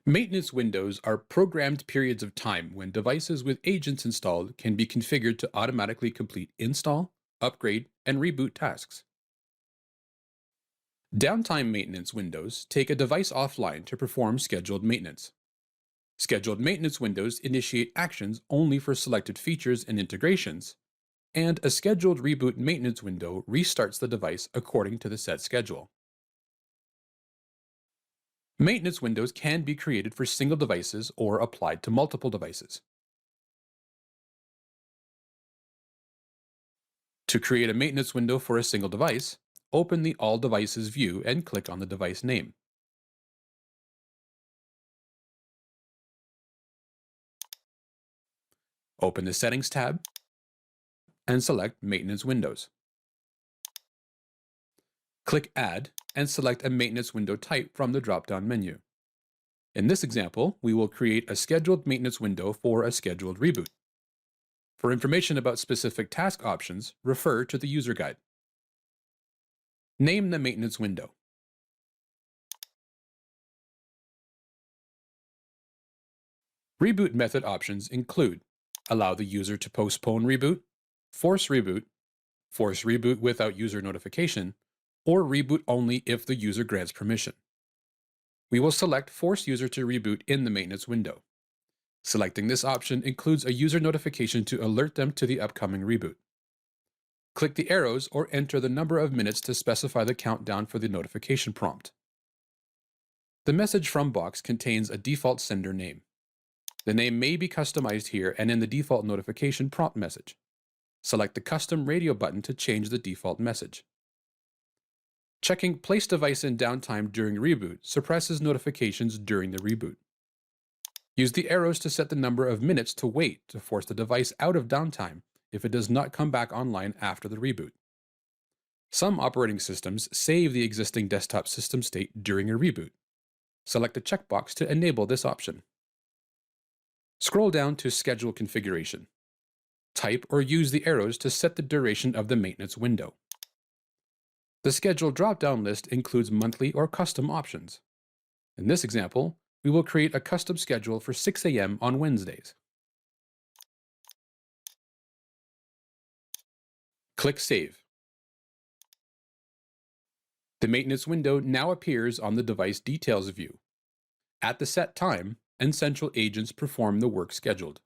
Maintenance windows are programmed periods of time when devices with agents installed can be configured to automatically complete install, upgrade, and reboot tasks. Downtime maintenance windows take a device offline to perform scheduled maintenance. Scheduled maintenance windows initiate actions only for selected features and integrations, and a scheduled reboot maintenance window restarts the device according to the set schedule. Maintenance windows can be created for single devices or applied to multiple devices. To create a maintenance window for a single device, open the All Devices view and click on the device name. Open the Settings tab and select Maintenance Windows. Click Add and select a maintenance window type from the drop-down menu. In this example, we will create a scheduled maintenance window for a scheduled reboot. For information about specific task options, refer to the user guide. Name the maintenance window. Reboot method options include allow the user to postpone reboot, force reboot without user notification, or reboot only if the user grants permission. We will select Force User to Reboot in the maintenance window. Selecting this option includes a user notification to alert them to the upcoming reboot. Click the arrows or enter the number of minutes to specify the countdown for the notification prompt. The Message From box contains a default sender name. The name may be customized here and in the default notification prompt message. Select the Custom Radio button to change the default message. Checking Place Device in Downtime during reboot suppresses notifications during the reboot. Use the arrows to set the number of minutes to wait to force the device out of downtime if it does not come back online after the reboot. Some operating systems save the existing desktop system state during a reboot. Select a checkbox to enable this option. Scroll down to Schedule Configuration. Type or use the arrows to set the duration of the maintenance window. The Schedule drop-down list includes monthly or custom options. In this example, we will create a custom schedule for 6 a.m. on Wednesdays. Click Save. The maintenance window now appears on the Device Details view. At the set time, and central agents perform the work scheduled.